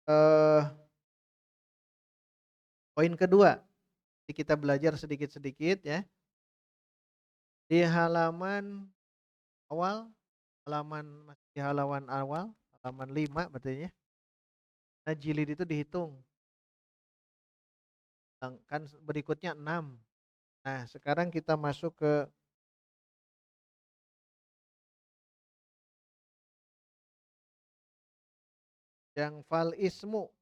Eee, poin kedua, jadi kita belajar sedikit-sedikit ya, di halaman awal, masih di halaman awal, halaman 5 berarti ya. Nah jilid itu dihitung, kan berikutnya 6. Nah sekarang kita masuk ke yang fal ismu.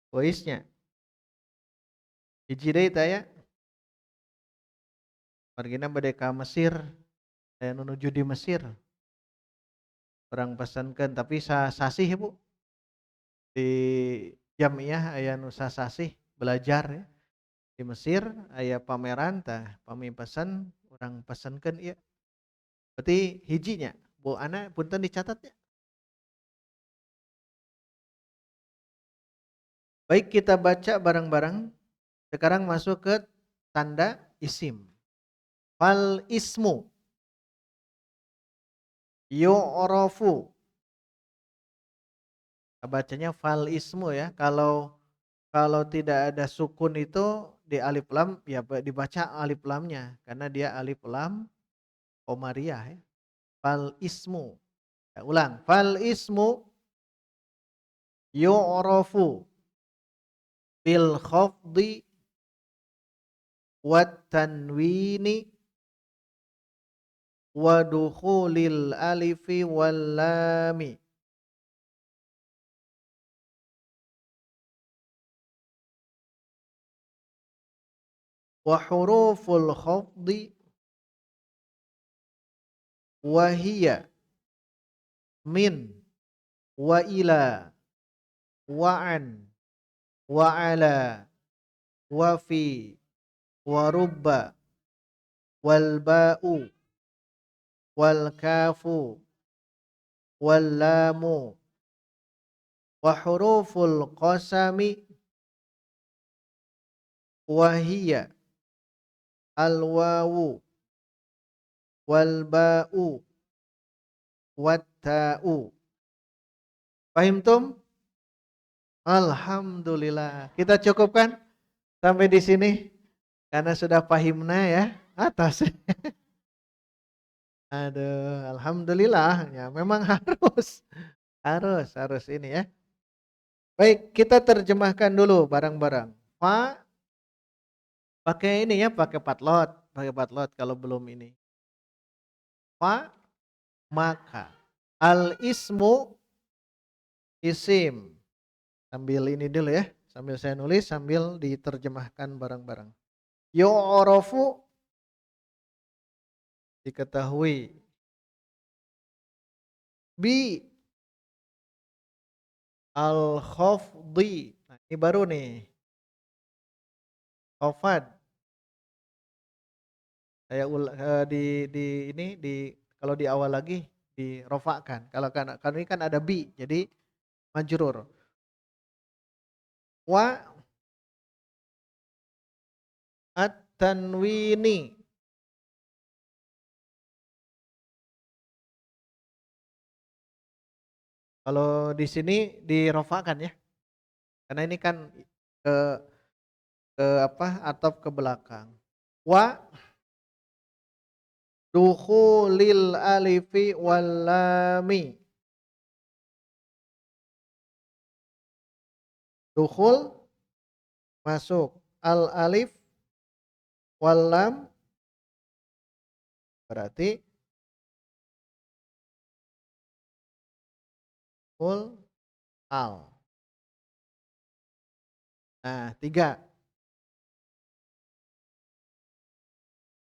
Voice-nya. Hiji deui teh ya, margina bade ka Mesir, aya nu nuju di Mesir, urang pesenkeun tapi sasih Bu, di Jamiyah aya nu sasih belajar ya. Di Mesir aya pameran tah, pami pesen urang pesenkeun ieu. Berarti hijinya, Bu Ana punten dicatat ya. Baik kita baca bareng-bareng. Sekarang masuk ke tanda isim. Fal ismu yu'rafu. Bacanya fal ismu ya. Kalau tidak ada sukun itu di alif lam ya dibaca alif lamnya karena dia alif lam komariah ya. Fal ismu. Ya, ulang. Fal ismu yu'rafu bil khafdi wat tanwini wa dukhulil alifi wal lami. Wa huruful khafdi wa hiya min wa ila wa an wa ala wa fi wa rubba wal ba'u wal kafu wal lamu wa huruful qasami wa hiya al wawu wal ba'u wat ta'u. Fahimtum? Alhamdulillah. Kita cukupkan sampai di sini karena sudah pahimna ya atas. Aduh, alhamdulillah ya memang harus ini ya. Baik, kita terjemahkan dulu bareng-bareng. Fa pakai ini ya, pakai patlot kalau belum ini. Fa maka al ismu isim. Sambil ini dulu ya, sambil saya nulis sambil diterjemahkan bareng-bareng. Yu'rafu diketahui. Bi al khafdi. Nah, ini baru nih. Khafad. Saya di ini kalau di awal lagi dirofakkan. Kalau ini kan ada bi, jadi majrur. Wa at-tanwini Kalau di sini dirofakan ya. Karena ini kan ke atop ke belakang. Wa dukhulil alifi wal lami. Dukhul masuk, al alif wal lam berarti full al. Nah, 3.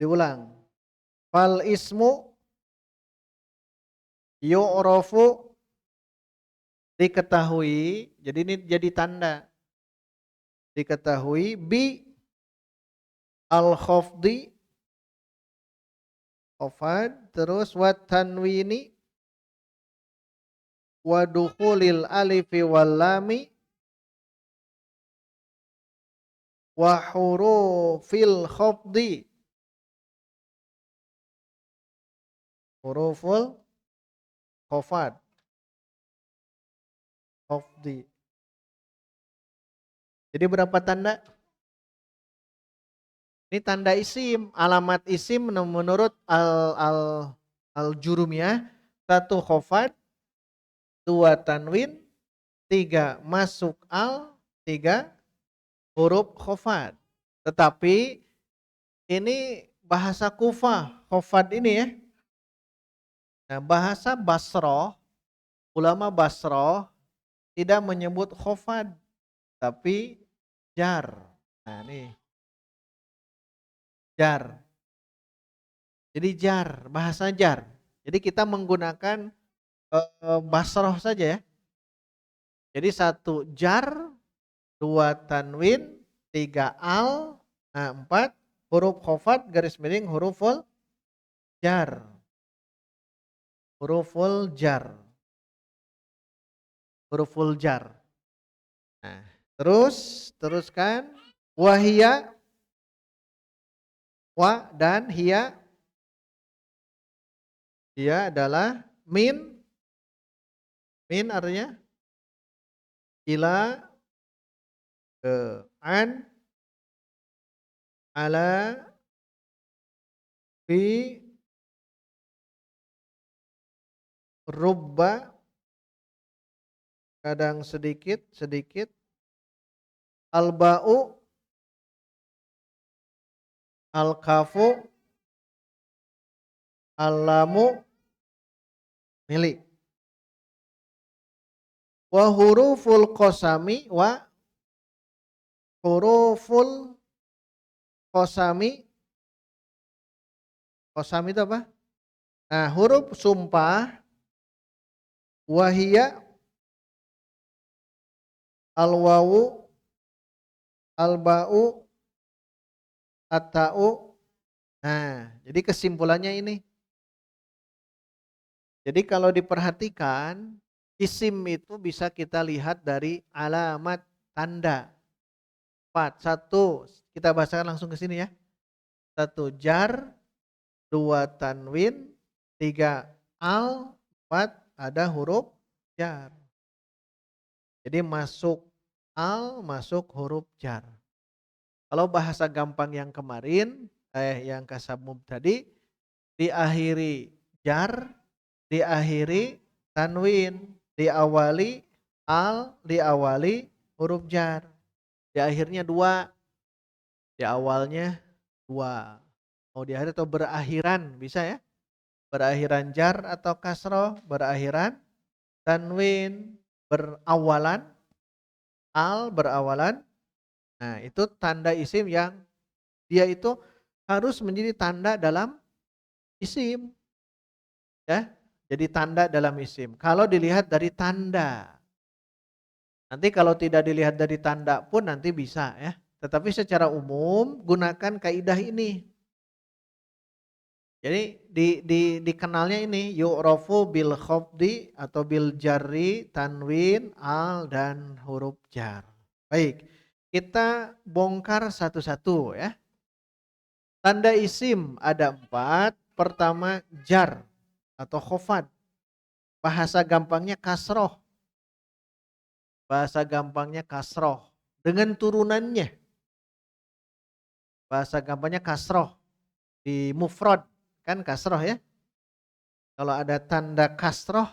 Diulang. Fal ismu yu'rafu diketahui, jadi ini jadi tanda. Diketahui bi al khafdi khafad, terus wat tanwini wa dukhulil alifi wal lami wa hurufil khafdi. Huruful khafad. Khafdi. Jadi berapa tanda? Ini tanda isim, alamat isim menurut al-jurumiyah. 1 khafad, 2 tanwin, 3 masuk al, 3 huruf khafad. Tetapi ini bahasa Kufah, khafad ini ya. Nah, bahasa Basroh, ulama Basroh tidak menyebut khafad, tapi jar. Nah, ini jar. Jadi jar, bahasa jar. Jadi kita menggunakan Basroh saja ya. Jadi 1 jar, 2 tanwin, 3 al, nah 4 huruf khafad garis miring huruful jar. Huruful jar. Huruful jar. Nah, teruskan wahia, wa dan hiya. Hiya adalah min. Min artinya ila, ke, an, ala, fi, rubba, kadang sedikit, al-ba'u, al-kafu, al-lamu, milik. Wa huruful qasami wa huruful qasami. Qasam itu apa? Nah, huruf sumpah wahia al-wawu, al-ba'u, at-ta'u. Nah, jadi kesimpulannya ini. Jadi kalau diperhatikan, isim itu bisa kita lihat dari alamat tanda. 4. 1, kita bahasakan langsung ke sini ya. 1 jar, 2 tanwin, 3 al, 4 ada huruf jar. Jadi masuk al, masuk huruf jar. Kalau bahasa gampang yang kemarin, yang kasabum tadi, diakhiri jar, diakhiri tanwin, diawali al, diawali huruf jar. Di akhirnya 2, di awalnya 2. Mau di akhir atau berakhiran bisa ya. Berakhiran jar atau kasroh, berakhiran tanwin, berawalan al, berawalan. Nah, itu tanda isim yang dia itu harus menjadi tanda dalam isim. Ya, jadi tanda dalam isim. Kalau dilihat dari tanda. Nanti kalau tidak dilihat dari tanda pun nanti bisa ya. Tetapi secara umum gunakan kaidah ini. Jadi dikenalnya ini yu'rafu bil khafdi atau bil jarri, tanwin, al dan huruf jar. Baik, kita bongkar satu-satu ya. Tanda isim ada 4. Pertama jar atau khafad. Bahasa gampangnya kasroh. Bahasa gampangnya kasroh. Dengan turunannya. Bahasa gampangnya kasroh. Di mufrad. Kan kasroh ya. Kalau ada tanda kasroh.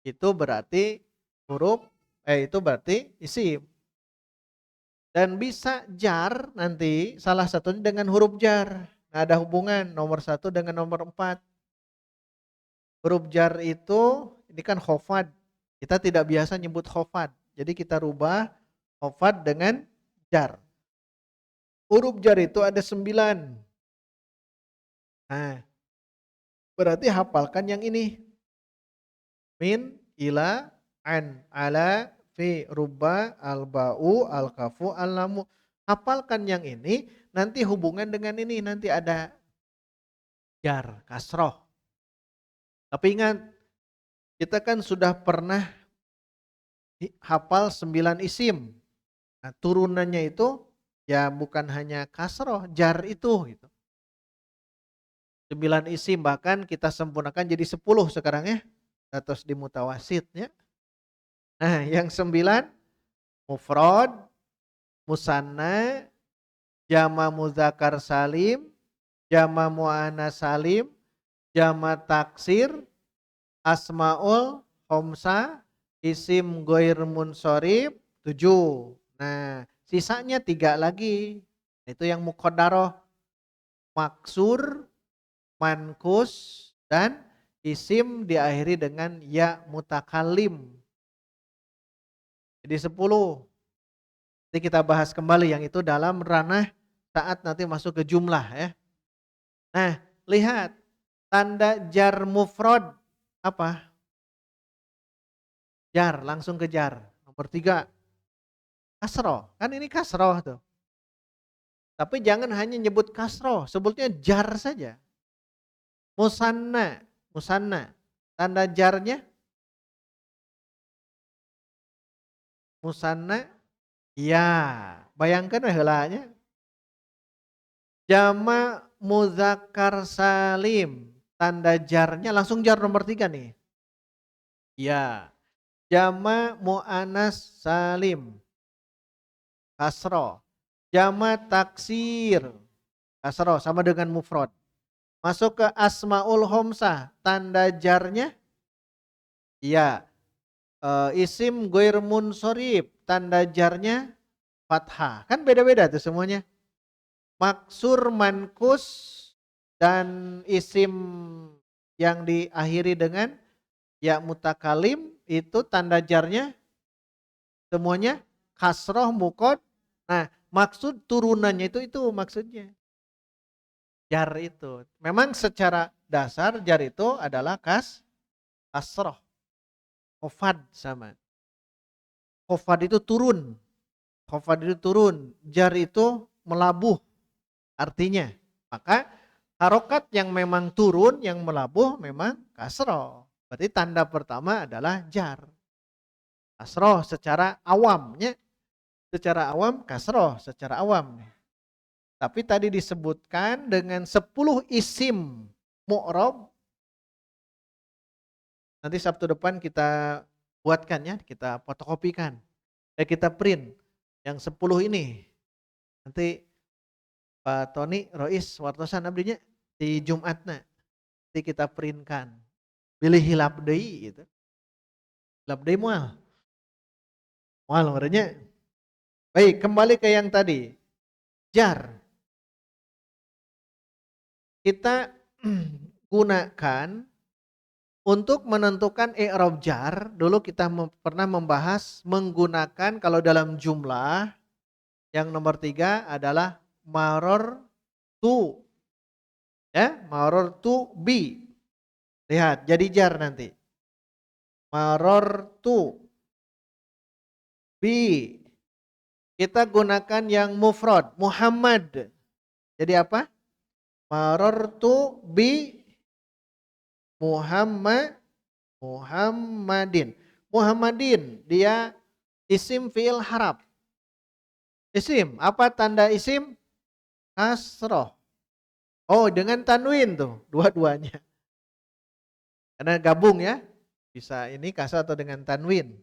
Itu berarti huruf. Itu berarti isim. Dan bisa jar nanti salah satunya dengan huruf jar. Nah, ada hubungan nomor 1 dengan nomor 4. Huruf jar itu ini kan khofad. Kita tidak biasa nyebut khofad. Jadi kita rubah khofad dengan jar. Huruf jar itu ada 9. Nah, berarti hafalkan yang ini. Min, ila, an, ala, fi, rubba, alba'u, al-kafu, al-lamu. Hafalkan yang ini, nanti hubungan dengan ini. Nanti ada jar, kasroh. Tapi ingat, kita kan sudah pernah hafal 9 isim. Nah, turunannya itu ya bukan hanya kasroh, jar itu. Gitu. 9 isim bahkan kita sempurnakan jadi 10 sekarang ya. Atas di mutawasid ya. Nah yang 9 mufrad, musanna, jama muzakkar salim, jama muannas salim, jama taksir, asmaul khamsa, isim ghair munsharif 7. Nah, sisanya 3 lagi. Itu yang muqaddarah, maksur, mankus dan isim diakhiri dengan ya mutakallim. Jadi 10. Nanti kita bahas kembali yang itu dalam ranah saat nanti masuk ke jumlah ya. Nah, lihat tanda jar mufrad apa? Jar, langsung ke jar. Nomor 3 kasroh. Kan ini kasroh tuh. Tapi jangan hanya nyebut kasroh, sebutnya jar saja. Musanna, musanna. Tanda jarnya musanna. Ya, bayangkan heulanya. Jama muzakkar salim. Tanda jarnya langsung jar nomor 3 nih. Ya. Jama muannas salim. Kasroh. Jama taksir. Kasroh sama dengan mufrad. Masuk ke asmaul khamsah. Tanda jarnya. Ya. Isim ghair munsharif. Tanda jarnya fathah. Kan beda-beda tuh semuanya. Maksur, mankus, dan isim yang diakhiri dengan ya mutakalim itu tanda jarnya semuanya kasroh mukod. Nah maksud turunannya itu maksudnya. Jar itu. Memang secara dasar jar itu adalah kasroh. Khofad sama. Khofad itu turun. Khofad itu turun. Jar itu melabuh artinya. Maka harokat yang memang turun, yang melabuh memang kasroh. Berarti tanda pertama adalah jar. Kasroh secara awamnya. Secara awam kasroh, secara awam. Tapi tadi disebutkan dengan 10 isim mu'rob. Nanti Sabtu depan kita buatkan ya, kita fotokopikan. Kita print yang 10 ini. Nanti Pak Tony, Rois, Wartosan abdinya di Jumatna. Nanti kita printkan. Pilih hilap deui gitu. Hilap deui moal. Moal merenya. Baik, kembali ke yang tadi. Jar. Kita gunakan untuk menentukan i'rab jar. Dulu kita pernah membahas menggunakan kalau dalam jumlah yang nomor 3 adalah maror tu. Ya, maror tu bi. Lihat, jadi jar nanti. Maror tu bi. Kita gunakan yang mufrad, Muhammad. Jadi apa? Marortu bi Muhammadin. Muhammadin dia isim fi'il harap. Isim, apa tanda isim? Kasroh. Oh, dengan tanwin tuh, dua-duanya. Karena gabung ya. Bisa ini kasroh atau dengan tanwin.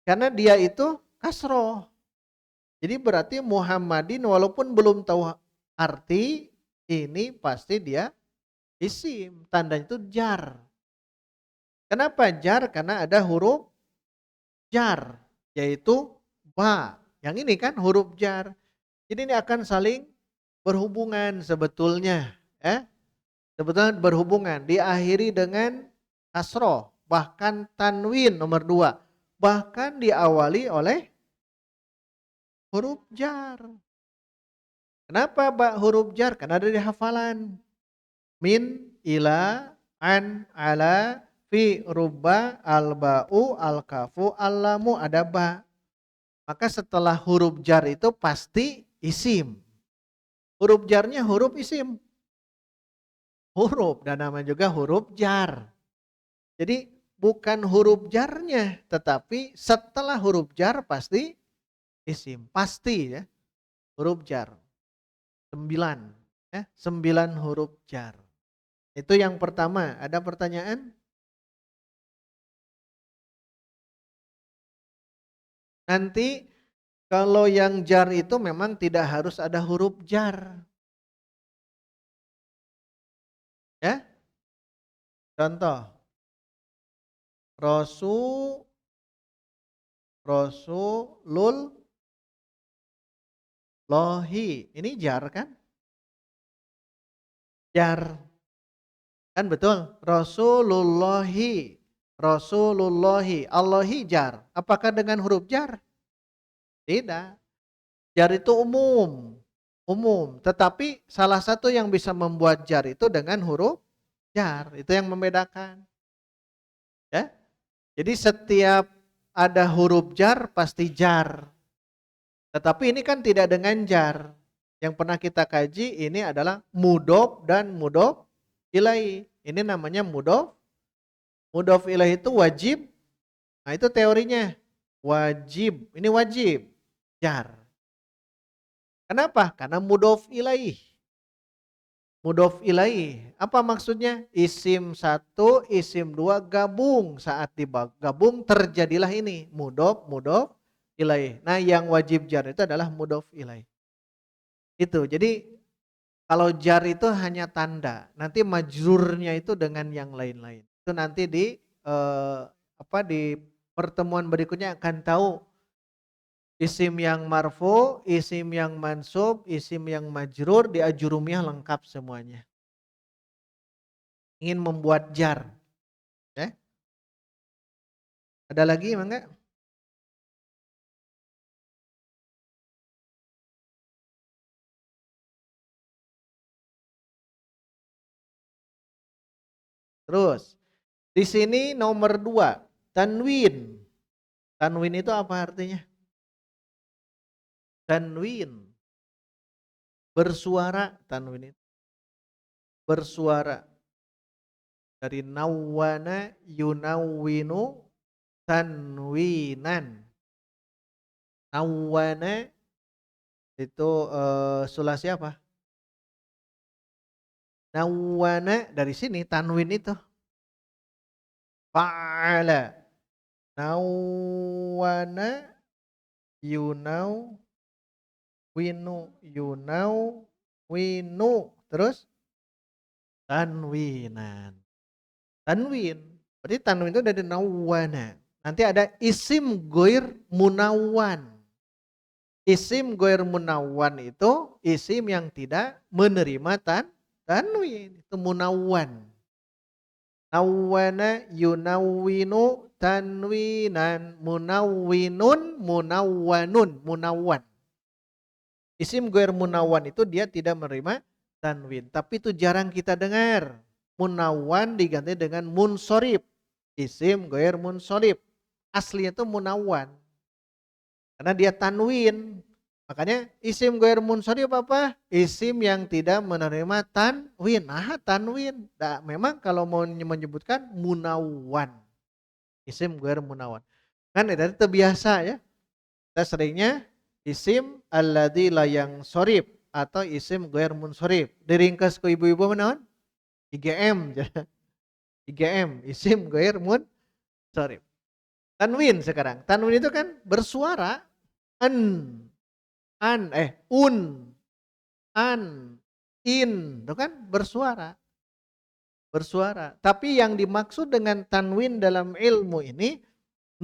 Karena dia itu kasroh. Jadi berarti Muhammadin walaupun belum tahu arti, ini pasti dia isim. Tandanya itu jar. Kenapa jar? Karena ada huruf jar, yaitu ba. Yang ini kan huruf jar. Jadi ini akan saling berhubungan sebetulnya. Sebetulnya berhubungan. Diakhiri dengan kasroh. Bahkan tanwin nomor 2. Bahkan diawali oleh huruf jar. Kenapa huruf jar? Karena ada di hafalan. Min, ila, an, ala, fi, rubba, al-ba'u, al-kafu, al-lamu, ada ba. Maka setelah huruf jar itu pasti isim. Huruf jarnya huruf isim. Huruf, dan namanya juga huruf jar. Jadi bukan huruf jarnya, tetapi setelah huruf jar pasti isim. Pasti ya, huruf jar. 9. 9 huruf jar. Itu yang pertama. Ada pertanyaan? Nanti kalau yang jar itu memang tidak harus ada huruf jar. Ya. Contoh. Rasulul lohi. Ini jar kan? Jar. Kan betul? Rasulullahi. Rasulullahi. Allahi jar. Apakah dengan huruf jar? Tidak. Jar itu umum. Umum. Tetapi salah satu yang bisa membuat jar itu dengan huruf jar. Itu yang membedakan. Ya. Jadi setiap ada huruf jar pasti jar. Tetapi ini kan tidak dengan jar. Yang pernah kita kaji ini adalah mudhof dan mudhof ilaih. Ini namanya mudhof. Mudhof ilaih itu wajib. Nah itu teorinya. Wajib. Ini wajib. Jar. Kenapa? Karena mudhof ilaih. Mudhof ilaih. Apa maksudnya? Isim 1, isim 2 gabung. Saat digabung terjadilah ini. Mudhof ilaih. Nah yang wajib jar itu adalah mudhof ilaih. Itu. Jadi kalau jar itu hanya tanda. Nanti majrurnya itu dengan yang lain-lain. Itu nanti di pertemuan berikutnya akan tahu isim yang marfu, isim yang mansub, isim yang majrur, di ajurumiyah lengkap semuanya. Ingin membuat jar. Ya. Ada lagi enggak? Terus, di sini nomor 2, tanwin. Tanwin itu apa artinya? Tanwin. Bersuara, tanwin itu. Bersuara. Dari nawwana yunawwinu tanwinan. Nawwana itu sulasi apa? Nawwana dari sini tanwin itu. Fa'ala. Nawwana yunawwinu. Terus tanwinan. Tanwin. Berarti tanwin itu dari nawwana. Nanti ada isim goir munawwan. Isim goir munawwan itu isim yang tidak menerima tanwin. Itu munawwan. Nawwana yunawwinu tanwinan. Munawwinun munawwanun. Munawwan. Isim goir munawwan itu dia tidak menerima tanwin. Tapi itu jarang kita dengar. Munawwan diganti dengan munsorib. Isim goir munsorib. Aslinya itu munawwan. Karena dia tanwin. Makanya isim goir munsorib apa? Isim yang tidak menerima tanwin. Nah tanwin. Nah, memang kalau mau menyebutkan munawwan. Isim goir munawwan. Kan itu biasa ya. Kita seringnya isim alladzi la yang sorib. Atau isim goir munsorib. Diringkas ke ibu-ibu menawan? IGM. IGM. Isim goir munsorib. Tanwin sekarang. Tanwin itu kan bersuara an, un, an, in, itu kan bersuara. Bersuara. Tapi yang dimaksud dengan tanwin dalam ilmu ini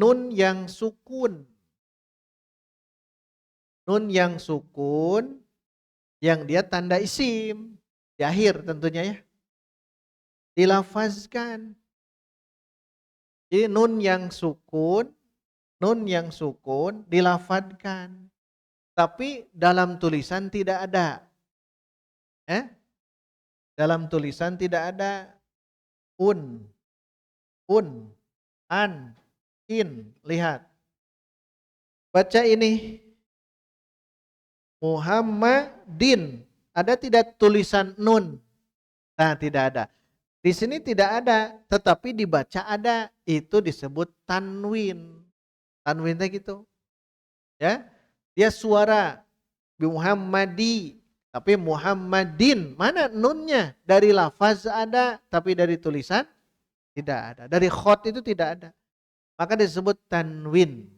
nun yang sukun. Nun yang sukun yang dia tanda isim di akhir tentunya ya. Dilafazkan. Jadi nun yang sukun dilafadkan. Tapi dalam tulisan tidak ada. Dalam tulisan tidak ada un, an, in. Lihat. Baca ini. Muhammadin. Ada tidak tulisan nun? Nah, tidak ada. Di sini tidak ada, tetapi dibaca ada. Itu disebut tanwin. Tanwinnya gitu. Ya. Dia suara Muhammadi, tapi Muhammadin. Mana nunnya? Dari lafaz ada, tapi dari tulisan tidak ada. Dari khot itu tidak ada. Maka disebut tanwin.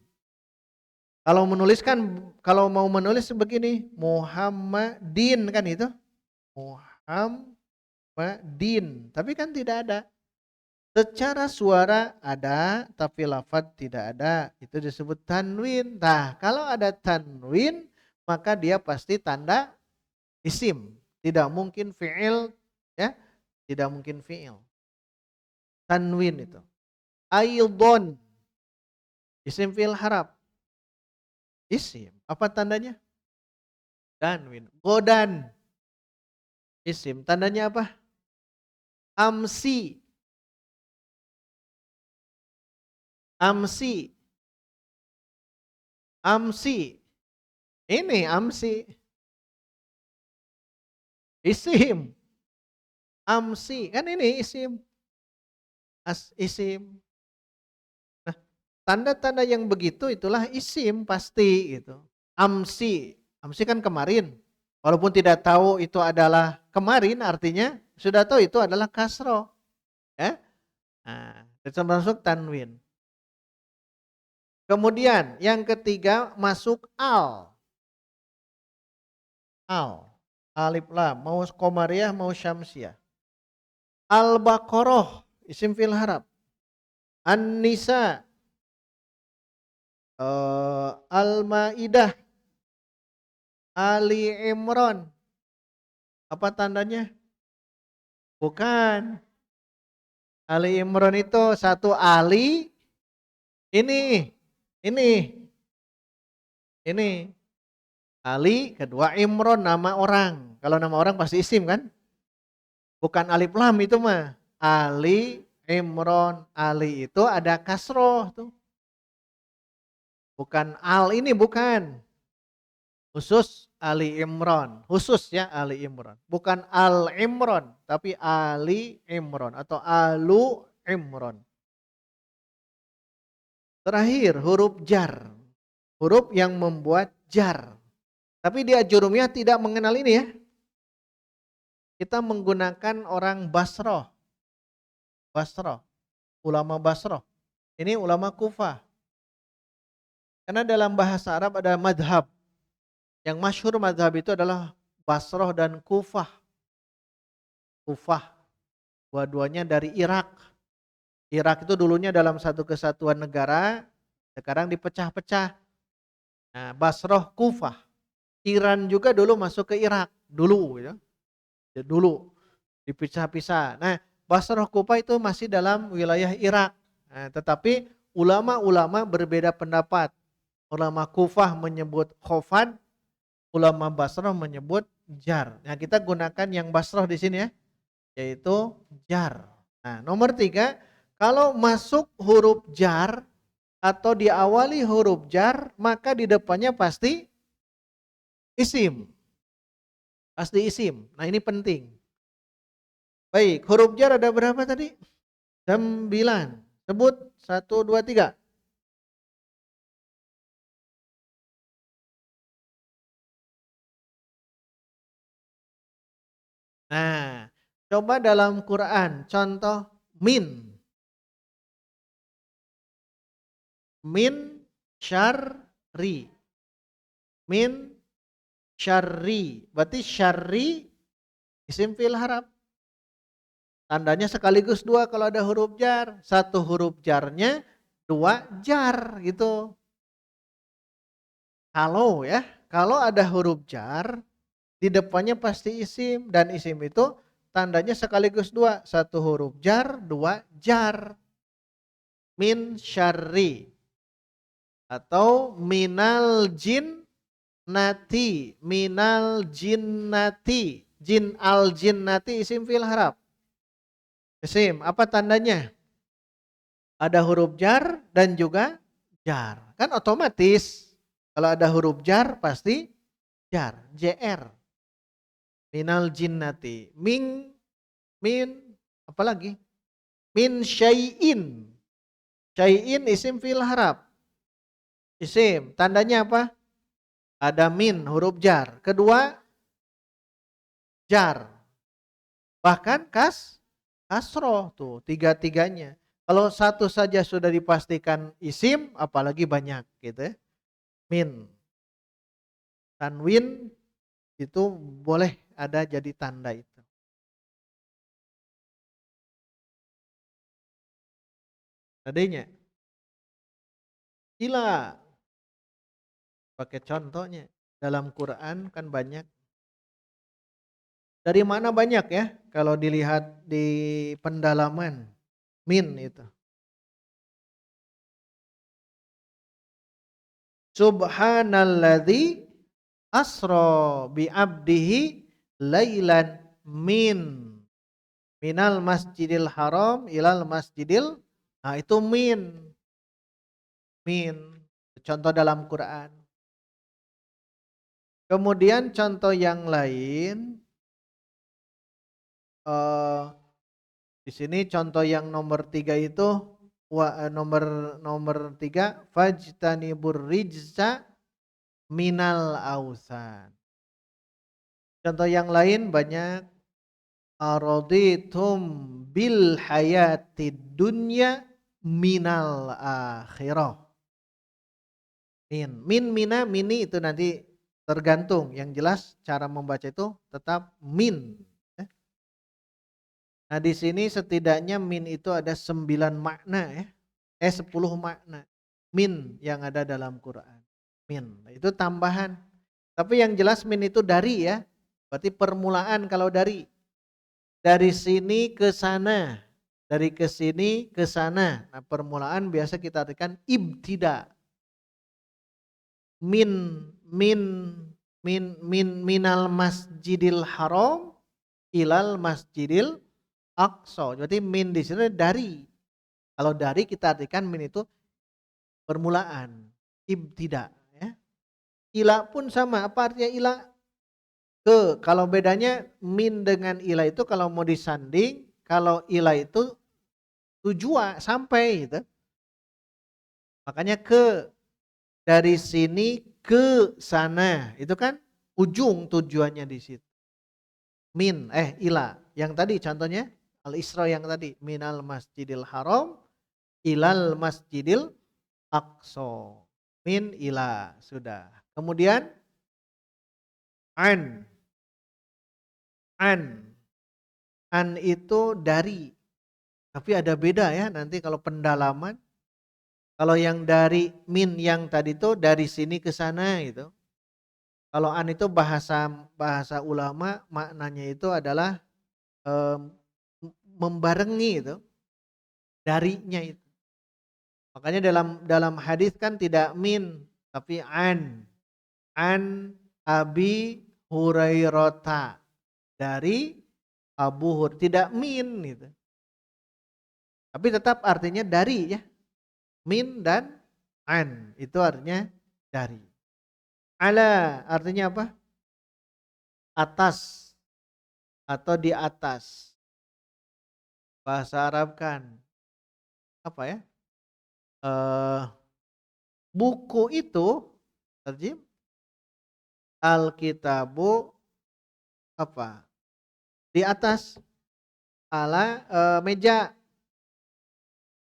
Kalau mau menulis begini, Muhammadin kan itu. Muhammadin. Tapi kan tidak ada. Secara suara ada, tapi lafaz tidak ada. Itu disebut tanwin. Nah, kalau ada tanwin, maka dia pasti tanda isim. Tidak mungkin fi'il, ya. Tidak mungkin fi'il. Tanwin itu. Aidon. Isim fi'il harap. Isim. Apa tandanya? Tanwin. Godan. Isim. Tandanya apa? Amsi. Amsi. Amsi. Ini amsi. Isim. Amsi. Kan ini isim. Isim. Nah, tanda-tanda yang begitu itulah isim pasti gitu. Amsi. Amsi kan kemarin. Walaupun tidak tahu itu adalah kemarin, artinya sudah tahu itu adalah kasroh. Ya? Nah, itu masuk tanwin. Kemudian yang ketiga masuk al. Al. Alif lam. Mau komariah mau syamsiah. Al-Baqarah. Isim fil harap. An-Nisa. Al-Maidah. Ali Imran. Apa tandanya? Bukan. Ali Imran itu satu Ali. Ini. Ali, kedua Imron nama orang. Kalau nama orang pasti isim kan? Bukan alif lam itu mah. Ali, Imron, Ali itu ada kasroh tuh. Bukan al ini bukan. Khusus Ali Imron. Khusus ya Ali Imron. Bukan Al Imron. Tapi Ali Imron. Atau Alu Imron. Terakhir huruf jar. Huruf yang membuat jar. Tapi dia jurumiyah tidak mengenal ini ya. Kita menggunakan orang Basroh. Basroh. Ulama Basroh. Ini ulama Kufah. Karena dalam bahasa Arab ada madhab. Yang masyhur madhab itu adalah Basroh dan Kufah. Kufah. Dua-duanya dari Irak. Irak itu dulunya dalam satu kesatuan negara. Sekarang dipecah-pecah. Nah, Basroh, Kufah. Iran juga dulu masuk ke Irak. Dulu. Ya. Dulu. Dipisah-pisah. Nah, Basroh, Kufah itu masih dalam wilayah Irak. Nah, tetapi ulama-ulama berbeda pendapat. Ulama Kufah menyebut khofad, ulama Basroh menyebut jar. Nah, kita gunakan yang Basroh di sini ya, yaitu jar. Nah, nomor 3, kalau masuk huruf jar atau diawali huruf jar, maka di depannya pasti isim. Pasti isim. Nah, ini penting. Baik, huruf jar ada berapa tadi? 9. Sebut 1, 2, 3. Nah, coba dalam Quran contoh min. min syarri. Min syarri. Berarti syarri isim fi'il harap. Tandanya sekaligus dua kalau ada huruf jar. Satu huruf jarnya, dua jar gitu. Kalau ada huruf jar, di depannya pasti isim. Dan isim itu tandanya sekaligus dua. Satu huruf jar, dua jar. Min syarri. Atau minal jin nati. Minal jinnati. Jin al jinnati isim fi'il harap. Isim, apa tandanya? Ada huruf jar dan juga jar. Kan otomatis kalau ada huruf jar pasti jar, JR. Minal jinnati. Min apa lagi? Min syai'in. Syai'in isim fi'il harap. Isim, tandanya apa? Ada min huruf jar. Kedua jar. Bahkan kasroh tuh tiga-tiganya. Kalau satu saja sudah dipastikan isim, apalagi banyak gitu ya. Min. Tanwin itu boleh ada jadi tanda itu. Tadinya ila pakai contohnya dalam Quran kan banyak. Dari mana banyak ya? Kalau dilihat di pendalaman min itu. Subhanalladzi asra bi abdihi lailan minal masjidil haram ilal masjidil. Nah itu min contoh dalam Quran. Kemudian contoh yang lain di sini contoh yang nomor 3 itu nomor 3 fajtanibur rijza minal ausan. Contoh yang lain banyak araditum bil hayatid dunya minal akhirah. Mina, mini itu nanti tergantung. Yang jelas cara membaca itu tetap min. Nah di sini setidaknya min itu ada 9 makna ya. 10 makna. Min yang ada dalam Quran. Min, itu tambahan. Tapi yang jelas min itu dari ya. Berarti permulaan kalau dari. Dari sini ke sana. Dari ke sini ke sana. Nah permulaan biasa kita artikan ibtida. Minal masjidil haram ilal masjidil aqsa. Jadi min di sini dari. Kalau dari kita artikan min itu permulaan, ibtida ya. Ila pun sama, apa artinya ila? Ke. Kalau bedanya min dengan ila itu kalau mau disanding, kalau ila itu tujuan sampai gitu. Makanya ke. Dari sini ke sana, itu kan ujung tujuannya di situ. Ila. Yang tadi contohnya Al-Isra yang tadi minal masjidil haram ilal masjidil aqsa. Min ila sudah. Kemudian an. An itu dari. Tapi ada beda ya nanti kalau pendalaman. Kalau yang dari min yang tadi itu dari sini ke sana gitu. Kalau an itu bahasa ulama maknanya itu adalah membarengi itu. Darinya itu. Makanya dalam hadis kan tidak min tapi an. An Abi Hurairata. Dari Abu Hurairah. Tidak min gitu. Tapi tetap artinya dari ya. Min dan an itu artinya dari. Ala artinya apa? Atas atau di atas. Bahasa Arab kan apa ya? Buku itu terjem Alkitabu apa? Di atas ala meja.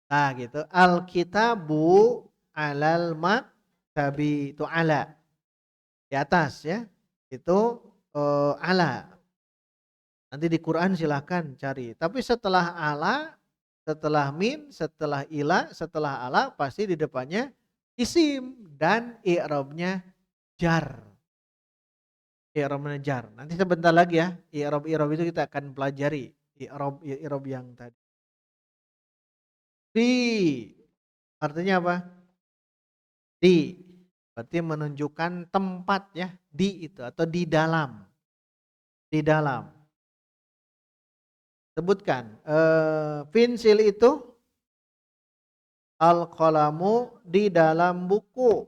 Nah gitu. Alkitabu alal maktabi itu ala di atas ya. Itu ala. Nanti di Quran silahkan cari. Tapi setelah ala, setelah min, setelah ila, setelah ala pasti di depannya isim dan i'rabnya jar. I'rabnya jar. Nanti sebentar lagi ya. I'rab itu kita akan pelajari. I'rab yang tadi. Fi artinya apa? Di. Berarti menunjukkan tempat ya. Di itu atau di dalam. Di dalam. Sebutkan. Pensil itu al-qalamu di dalam buku.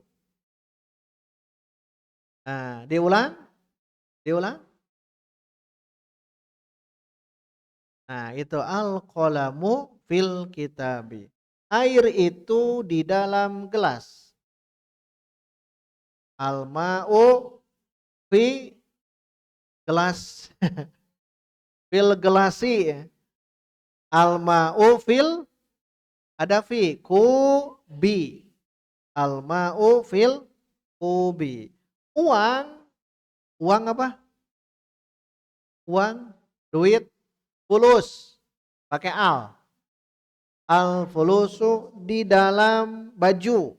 Nah, diulang. Diulang. Nah, itu al-qalamu fil kitabi. Air itu di dalam gelas. Al-ma'u fi gelas. Fil gelasi. Al-ma'u fil ada fi kubi. Al-ma'u fil kubi. Uang apa? Uang, duit, fulus. Pakai al. Al-fulusu di dalam baju.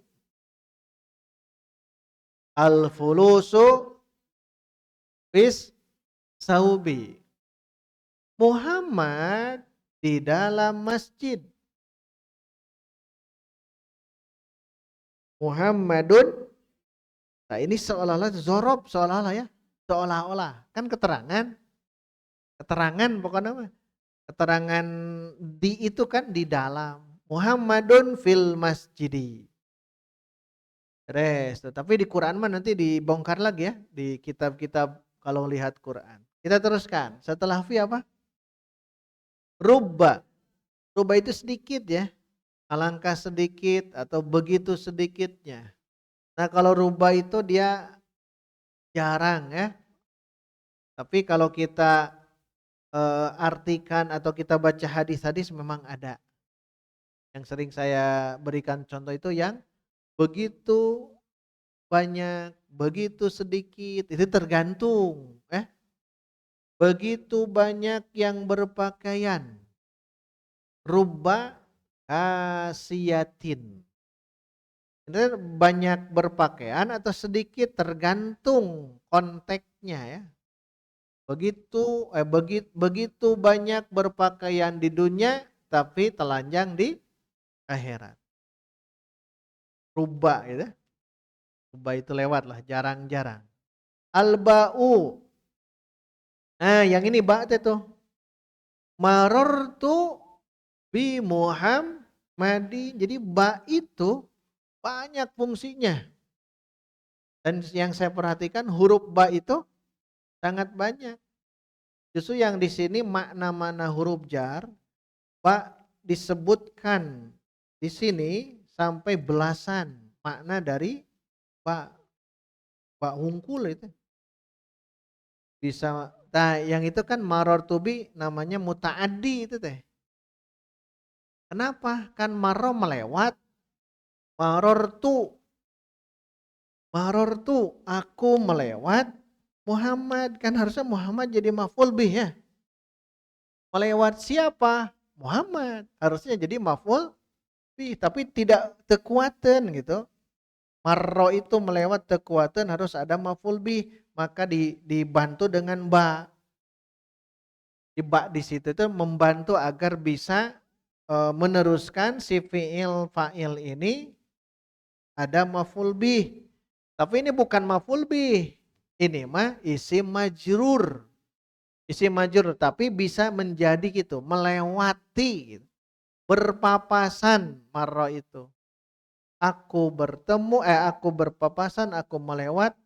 Al-fulusu fis saubi. Muhammad di dalam masjid. Muhammadun. Nah ini seolah-olah zorob, seolah-olah ya. Seolah-olah. Kan keterangan. Keterangan pokoknya apa? Keterangan di itu kan di dalam. Muhammadun fil masjidi. Tapi di Quran mah nanti dibongkar lagi ya. Di kitab-kitab kalau lihat Quran. Kita teruskan. Setelah fi apa? Rubba. Rubba itu sedikit ya. Alangkah sedikit atau begitu sedikitnya. Nah kalau rubba itu dia jarang ya. Tapi kalau kita artikan atau kita baca hadis-hadis memang ada. Yang sering saya berikan contoh itu yang begitu banyak, begitu sedikit, itu tergantung. Begitu banyak yang berpakaian. Rubba kasiyatin. Banyak berpakaian atau sedikit tergantung konteksnya ya. Begitu banyak berpakaian di dunia tapi telanjang di akhirat. Rubba gitu. Rubba itu lewat lah, jarang-jarang. Al-ba'u. Nah, yang ini ba' itu. Marortu bi Muhammadi. Jadi ba' itu banyak fungsinya. Dan yang saya perhatikan huruf ba' itu sangat banyak. Justru yang di sini makna-makna huruf jar, ba disebutkan di sini sampai belasan makna dari ba. Ba hungkul itu. Bisa, nah yang itu kan marortubi namanya muta'addi itu teh. Kenapa? Kan maro melewat, marortu aku melewat Muhammad, kan harusnya Muhammad jadi maf'ul bih ya. Melewat siapa? Muhammad. Harusnya jadi maf'ul bih, tapi tidak tekuatan gitu. Marro itu melewat tekuatan harus ada maf'ul bih, maka dibantu dengan ba. Di ba di situ itu membantu agar bisa meneruskan si fi'il fa'il ini ada maf'ul bih. Tapi ini bukan maf'ul bih. Ini mah isim majrur. Isim majrur tapi bisa menjadi gitu, melewati gitu. Berpapasan marro itu. Aku berpapasan, aku melewat,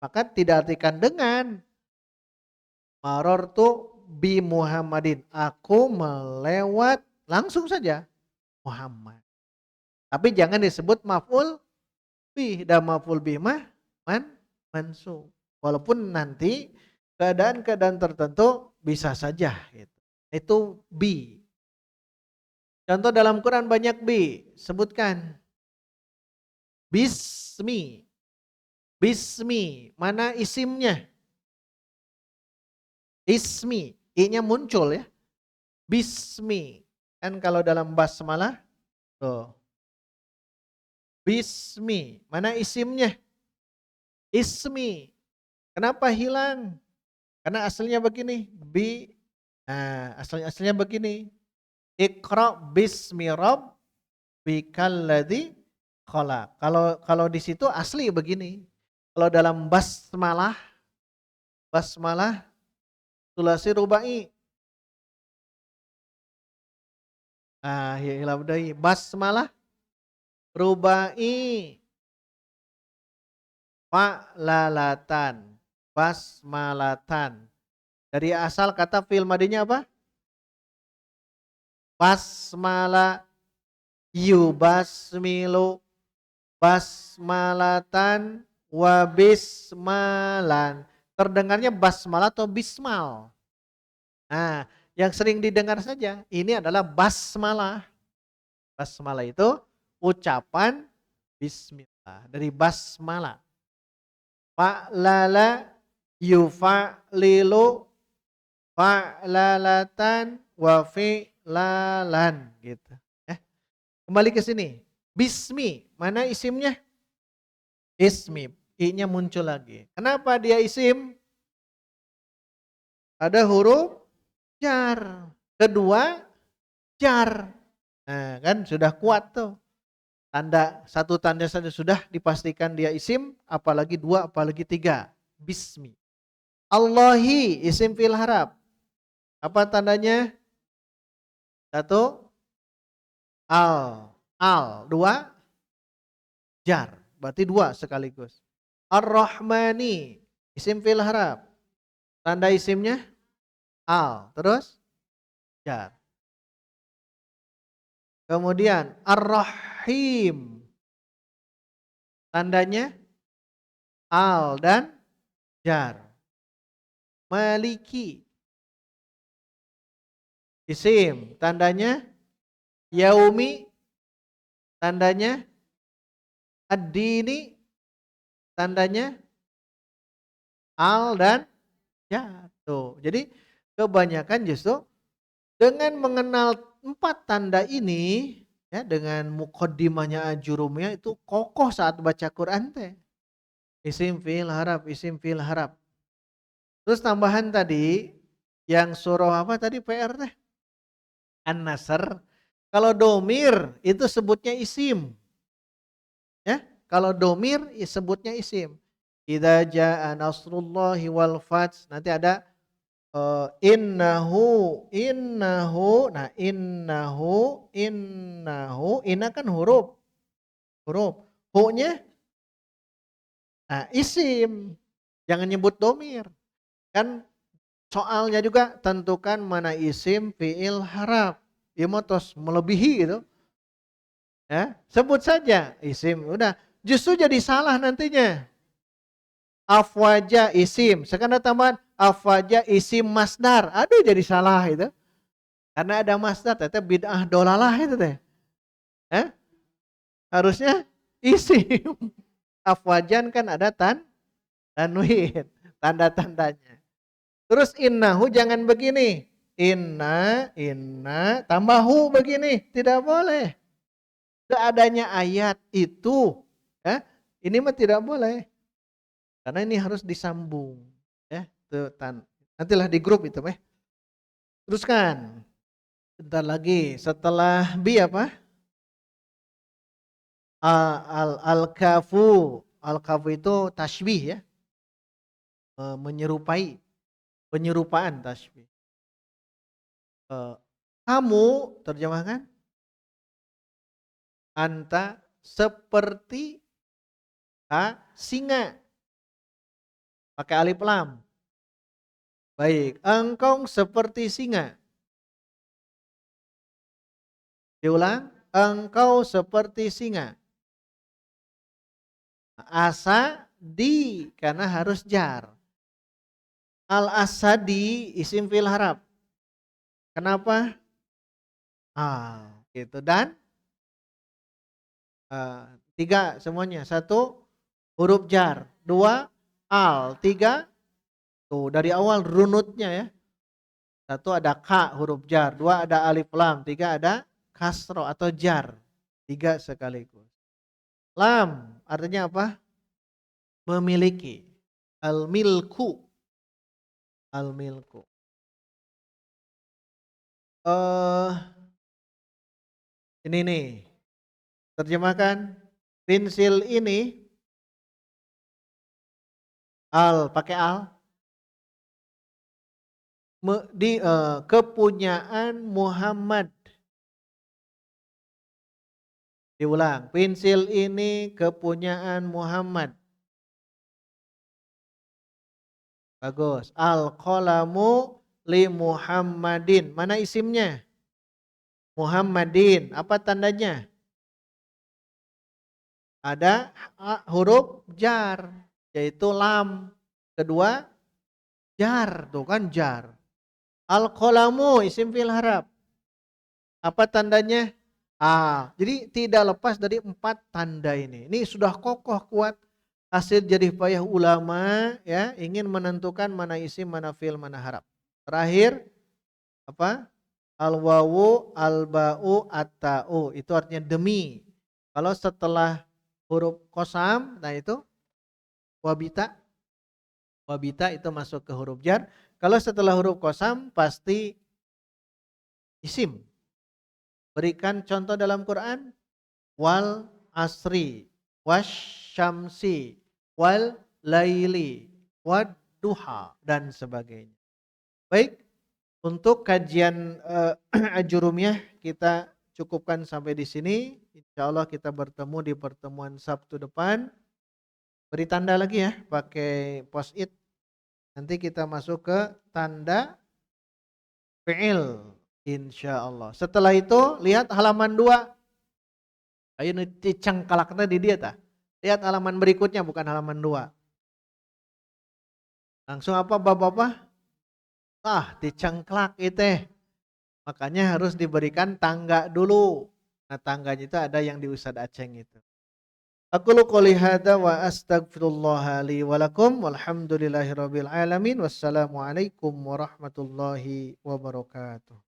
maka tidak artikan dengan marortu bi Muhammadin. Aku melewat langsung saja Muhammad. Tapi jangan disebut maf'ul bih, dan maf'ul bih mah mansub. Walaupun nanti keadaan-keadaan tertentu bisa saja gitu. Itu bi. Contoh dalam Quran banyak bi, sebutkan. Bismi. Bismi. Mana isimnya? Ismi. I-nya muncul ya. Bismi. Kan kalau dalam basmalah. Tuh. Bismi. Mana isimnya? Ismi. Kenapa hilang? Karena aslinya begini. Nah, aslinya begini. Iqra bismi rabbikal ladzi khalaq. Kalau di situ asli begini. Kalau dalam basmalah sulasi rubai. Ah, hilaf deui. Basmalah rubai fa'lalatan. Basmalatan. Dari asal kata fi'il madinya apa? Basmala yubasmilu basmalatan wa bismalan. Terdengarnya basmalah atau bismal? Nah, yang sering didengar saja ini adalah basmalah. Basmalah itu ucapan bismillah dari basmalah. Fa'lala yufa'lilu fa'lalatan wa fi'lalan gitu. Kembali ke sini. Bismi, mana isimnya? Ismi, i-nya muncul lagi. Kenapa dia isim? Ada huruf jar. Kedua jar. Nah, kan sudah kuat tuh. Satu tanda saja sudah dipastikan dia isim, apalagi dua, apalagi tiga. Bismi. Allahi, isim fil harap. Apa tandanya? Satu, al. Dua, jar. Berarti dua sekaligus. Ar-Rahmani, isim fil harap. Tanda isimnya al. Terus jar. Kemudian Ar-Rahim. Tandanya al dan jar. Maliki. Isim. Tandanya yaumi. Tandanya ad-dini. Tandanya al dan jar. Tuh. Jadi kebanyakan justru dengan mengenal 4 tanda ini, ya, dengan muqaddimahnya ajurumnya itu kokoh saat baca Quran teh. Isim fi'il harap, isim fi'il harap. Terus tambahan tadi yang surah apa tadi PR teh? An-Nasr. Kalau domir itu sebutnya isim. Ya, kalau domir sebutnya isim. Idza jaa nasrullahi wal fath. Nanti ada innahu. Nah, inna kan huruf. Hu-nya nah isim. Jangan nyebut domir. Kan soalnya juga tentukan mana isim fi'il harap. Ya motos melebihi gitu. Ya, sebut saja isim. Udah, justru jadi salah nantinya. Afwaja isim. Sekarang tambahan afwaja isim masdar. Aduh jadi salah itu. Karena ada masdar, teteh bid'ah dolalah itu teh. Harusnya isim. Afwajan kan ada tanwin, tanda-tandanya. Terus innahu jangan begini. Inna, tambahu begini. Tidak boleh. Seadanya ayat itu. Ini mah tidak boleh. Karena ini harus disambung. Nantilah di grup itu. Teruskan. Bentar lagi. Setelah bi apa? Al-kafu. Al-kafu itu tasbih ya. Menyerupai. Penyerupaan tasbih. Kamu terjemahkan. Anta seperti singa. Pakai alif lam. Baik, engkau seperti singa. Diulang, engkau seperti singa. Asa di karena harus jar. Al-asadi isim fil harap. Kenapa? Gitu dan 3 semuanya. 1 huruf jar, 2 al, 3 tuh dari awal runutnya ya. 1 ada ka huruf jar, 2 ada alif lam, 3 ada kasro atau jar. 3 sekaligus. Lam artinya apa? Memiliki. Al-milku. Al-milku. Ini nih. Terjemahkan. Pensil ini al, pakai al. Kepunyaan Muhammad. Diulang. Pensil ini kepunyaan Muhammad. Bagus. Al-qalamu li Muhammadin. Mana isimnya? Muhammadin. Apa tandanya? Ada huruf jar. Yaitu lam. Kedua, jar. Tuh kan jar. Al-qalamu isim fi'il harap. Apa tandanya? Jadi tidak lepas dari 4 tanda ini. Ini sudah kokoh kuat. Hasil jerih payah ulama ya, ingin menentukan mana isim, mana fi'il, mana harap. Terakhir apa? Al-wawu, al-ba'u, at-ta'u. Itu artinya demi. Kalau setelah huruf qasam, nah itu wabita. Wabita itu masuk ke huruf jar. Kalau setelah huruf qasam pasti isim. Berikan contoh dalam Quran. Wal asri, wasyamsi, wal laili, wad duha, dan sebagainya. Baik, untuk kajian Ajurumiyah kita cukupkan sampai di sini. Insya Allah kita bertemu di pertemuan Sabtu depan. Beri tanda lagi ya, pakai post-it. Nanti kita masuk ke tanda fi'il. Insya Allah. Setelah itu lihat halaman 2. Ayo dicengkalaknya di dia ta. Lihat halaman berikutnya bukan halaman 2. Langsung apa bapak-bapak? Dicengklak itu. Makanya harus diberikan tangga dulu. Nah tangganya itu ada yang di Ustadz Aceng itu. Aqulu qouli hadza wa astaghfirullah li wa lakum walhamdulillahirabbil alamin. Wassalamualaikum warahmatullahi wabarakatuh.